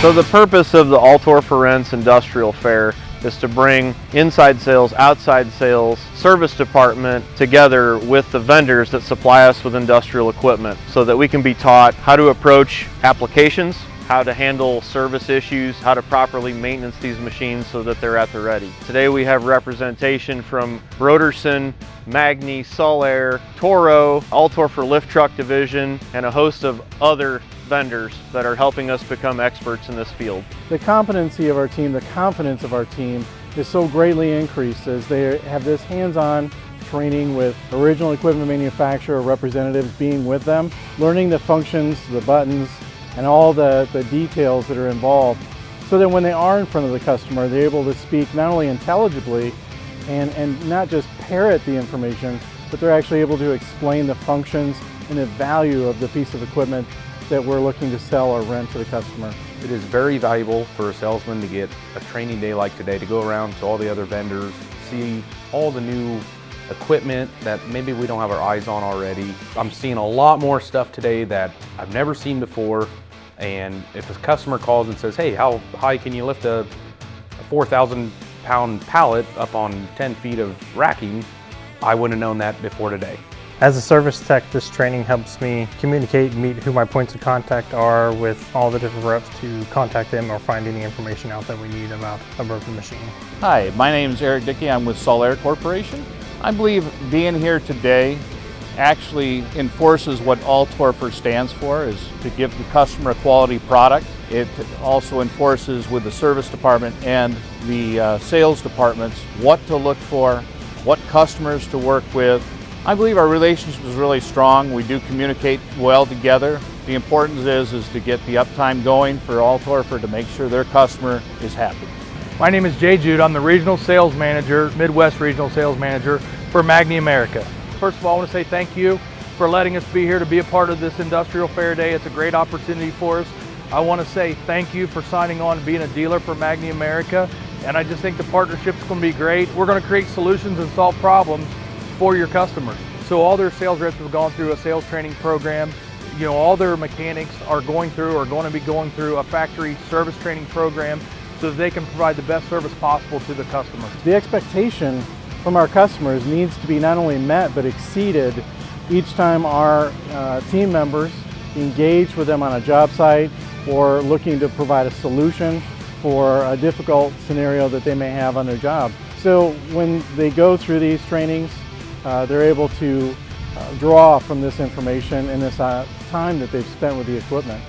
So the purpose of the Altorfer Industrial Fair is to bring inside sales, outside sales, service department together with the vendors that supply us with industrial equipment so that we can be taught how to approach applications, how to handle service issues, how to properly maintenance these machines so that they're at the ready. Today we have representation from Broderson, Magni, Solaire, Toro, Altorfer Lift Truck Division, and a host of other vendors that are helping us become experts in this field. The competency of our team, the confidence of our team is so greatly increased as they have this hands-on training with original equipment manufacturer representatives being with them, learning the functions, the buttons, and all the details that are involved, so that when they are in front of the customer, they're able to speak not only intelligibly and not just parrot the information, but they're actually able to explain the functions and the value of the piece of equipment that we're looking to sell or rent to the customer. It is very valuable for a salesman to get a training day like today, to go around to all the other vendors, see all the new equipment that maybe we don't have our eyes on already. I'm seeing a lot more stuff today that I've never seen before, and if a customer calls and says, hey, how high can you lift a 4,000-pound pallet up on 10 feet of racking, I wouldn't have known that before today. As a service tech, this training helps me communicate and meet who my points of contact are with all the different reps to contact them or find any information out that we need about a broken machine. Hi, my name is Eric Dickey. I'm with Solaire Corporation. I believe being here today actually enforces what Altorfer stands for, is to give the customer a quality product. It also enforces with the service department and the sales departments what to look for, what customers to work with. I believe our relationship is really strong. We do communicate well together. The importance is to get the uptime going for Altorfer to make sure their customer is happy. My name is Jay Jude. I'm the Regional Sales Manager, Midwest Regional Sales Manager for Magni America. First of all, I want to say thank you for letting us be here to be a part of this Industrial Fair Day. It's a great opportunity for us. I want to say thank you for signing on and being a dealer for Magni America. And I just think the partnership's going to be great. We're going to create solutions and solve problems for your customers. So all their sales reps have gone through a sales training program. You know, all their mechanics are going through a factory service training program so that they can provide the best service possible to the customer. The expectation from our customers needs to be not only met but exceeded each time our team members engage with them on a job site or looking to provide a solution for a difficult scenario that they may have on their job. So when they go through these trainings, they're able to draw from this information and this time that they've spent with the equipment.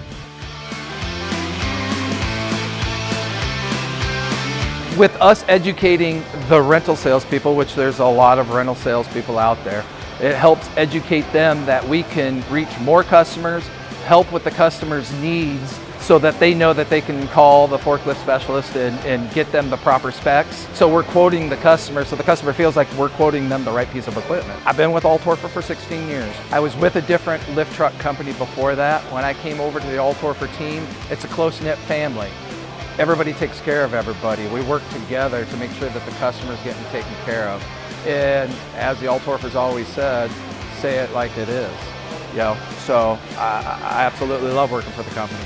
With us educating the rental salespeople, which there's a lot of rental salespeople out there, it helps educate them that we can reach more customers, help with the customer's needs, so that they know that they can call the forklift specialist and get them the proper specs. So we're quoting the customer, so the customer feels like we're quoting them the right piece of equipment. I've been with Altorfer for 16 years. I was with a different lift truck company before that. When I came over to the Altorfer team, it's a close-knit family. Everybody takes care of everybody. We work together to make sure that the customer's getting taken care of. And as the Altorfer's always said, say it like it is. You know, so I absolutely love working for the company.